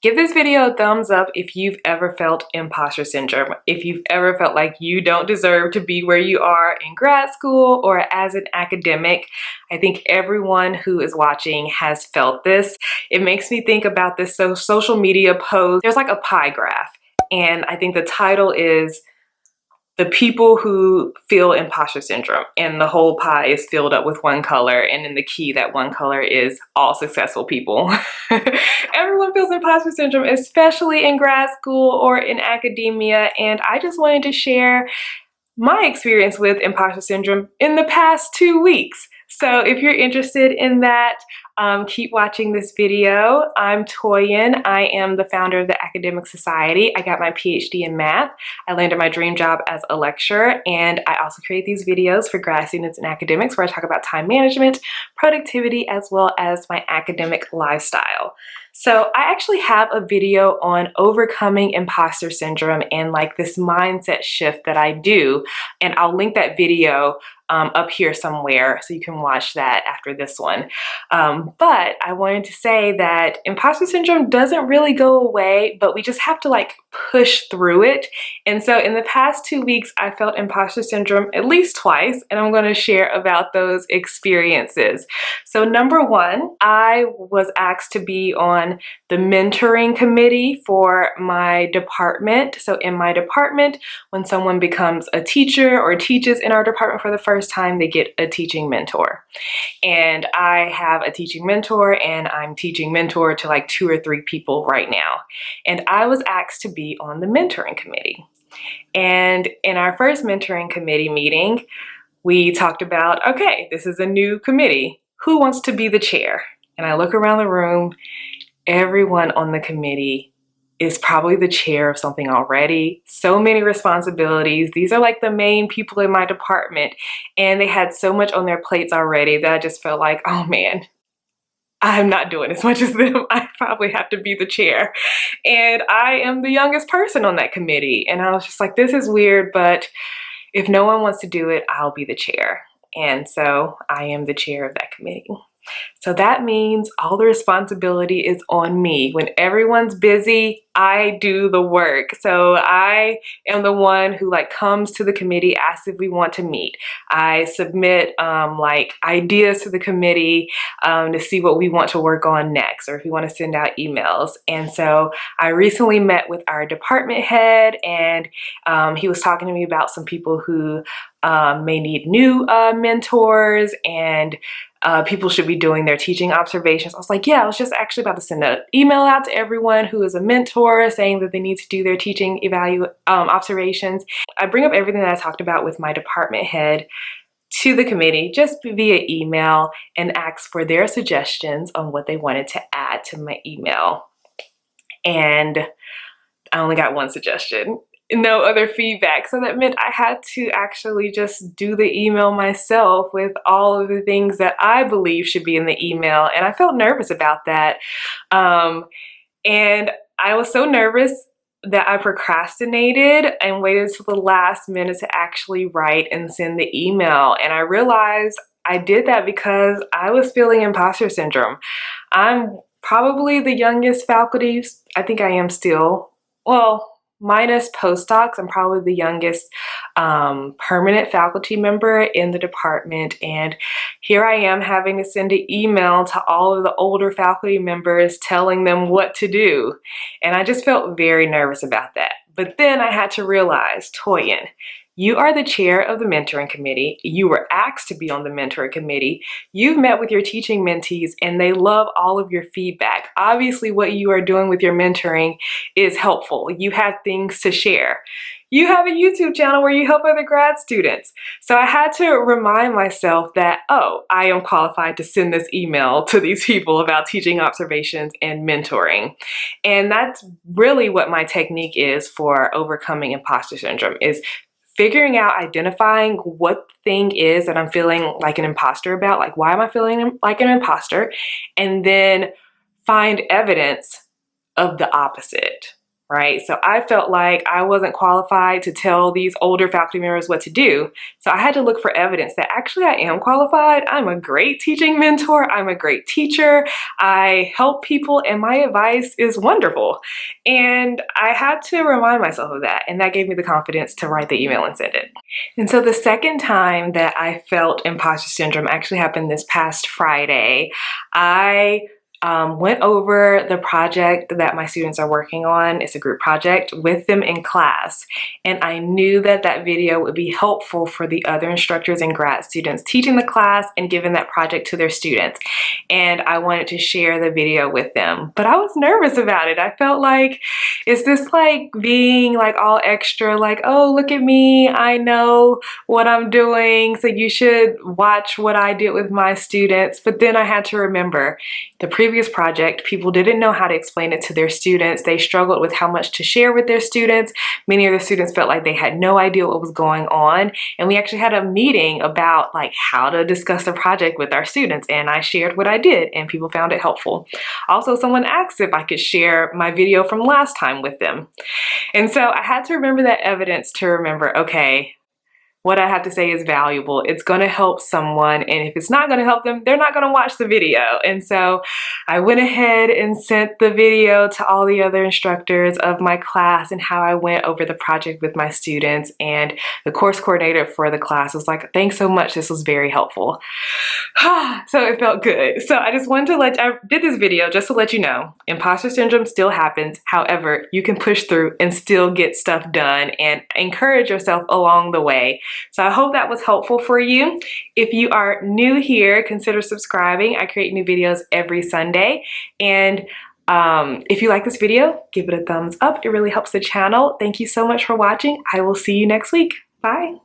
Give this video a thumbs up if you've ever felt imposter syndrome, if you've ever felt like you don't deserve to be where you are in grad school or as an academic. I think everyone who is watching has felt this. It makes me think about this social media post. There's like a pie graph, and I think the title is the people who feel imposter syndrome, and the whole pie is filled up with one color, and then the key, that one color, is all successful people. Everyone feels imposter syndrome, especially in grad school or in academia, and I just wanted to share my experience with imposter syndrome in the past 2 weeks. So if you're interested in that, keep watching this video. I'm Toyin. I am the founder of the Academic Society. I got my PhD in math. I landed my dream job as a lecturer, and I also create these videos for grad students and academics where I talk about time management, productivity, as well as my academic lifestyle. So I actually have a video on overcoming imposter syndrome and like this mindset shift that I do, and I'll link that video up here somewhere so you can watch that after this one. But I wanted to say that imposter syndrome doesn't really go away, but we just have to like push through it. And so in the past 2 weeks, I felt imposter syndrome at least twice, and I'm going to share about those experiences. So number one, I was asked to be on the mentoring committee for my department. So in my department, when someone becomes a teacher or teaches in our department for the first time, they get a teaching mentor. And I have a teaching mentor, and I'm teaching mentor to like 2 or 3 people right now. And I was asked to be on the mentoring committee. And in our first mentoring committee meeting, we talked about, okay, this is a new committee. Who wants to be the chair? And I look around the room, everyone on the committee is probably the chair of something already. So many responsibilities. These are like the main people in my department, and they had so much on their plates already that I just felt like, oh man, I'm not doing as much as them. I probably have to be the chair. And I am the youngest person on that committee. And I was just like, this is weird, but if no one wants to do it, I'll be the chair. And so I am the chair of that committee. So that means all the responsibility is on me. When everyone's busy, I do the work. So I am the one who like comes to the committee, asks if we want to meet. I submit like ideas to the committee to see what we want to work on next, or if we want to send out emails. And so I recently met with our department head, and he was talking to me about some people who may need new mentors, and people should be doing their teaching observations. I was like, yeah, I was just actually about to send an email out to everyone who is a mentor saying that they need to do their teaching observations. I bring up everything that I talked about with my department head to the committee just via email and ask for their suggestions on what they wanted to add to my email. And I only got one suggestion. No other feedback. So that meant I had to actually just do the email myself with all of the things that I believe should be in the email. And I felt nervous about that. And I was so nervous that I procrastinated and waited till the last minute to actually write and send the email. And I realized I did that because I was feeling imposter syndrome. I'm probably the youngest faculty. I think I am still. Well, minus postdocs, I'm probably the youngest permanent faculty member in the department. And here I am having to send an email to all of the older faculty members telling them what to do. And I just felt very nervous about that. But then I had to realize, Toyin, you are the chair of the mentoring committee. You were asked to be on the mentoring committee. You've met with your teaching mentees, and they love all of your feedback. Obviously, what you are doing with your mentoring is helpful. You have things to share. You have a YouTube channel where you help other grad students. So I had to remind myself that, oh, I am qualified to send this email to these people about teaching observations and mentoring. And that's really what my technique is for overcoming imposter syndrome, is figuring out, identifying what thing is that I'm feeling like an imposter about, like why am I feeling like an imposter, and then find evidence of the opposite. right? So I felt like I wasn't qualified to tell these older faculty members what to do. So I had to look for evidence that actually I am qualified. I'm a great teaching mentor. I'm a great teacher. I help people and my advice is wonderful. And I had to remind myself of that. And that gave me the confidence to write the email and send it. And so the second time that I felt imposter syndrome actually happened this past Friday. I went over the project that my students are working on. It's a group project with them in class. And I knew that that video would be helpful for the other instructors and grad students teaching the class and giving that project to their students. And I wanted to share the video with them. But I was nervous about it. I felt like, is this like being like all extra, like, oh, look at me, I know what I'm doing, so you should watch what I did with my students. But then I had to remember the previous project, people didn't know how to explain it to their students. They struggled with how much to share with their students. Many of the students felt like they had no idea what was going on. And we actually had a meeting about like how to discuss the project with our students. And I shared what I did and people found it helpful. Also, someone asked if I could share my video from last time with them. And so I had to remember that evidence to remember, okay, what I have to say is valuable. It's going to help someone, and if it's not going to help them, they're not going to watch the video. And so I went ahead and sent the video to all the other instructors of my class and how I went over the project with my students, and the course coordinator for the class was like, thanks so much, this was very helpful. So it felt good. So I just wanted to I did this video just to let you know, imposter syndrome still happens. However, you can push through and still get stuff done and encourage yourself along the way. So I hope that was helpful for you. If you are new here, consider subscribing. I create new videos every Sunday. And if you like this video, give it a thumbs up. It really helps the channel. Thank you so much for watching. I will see you next week. Bye.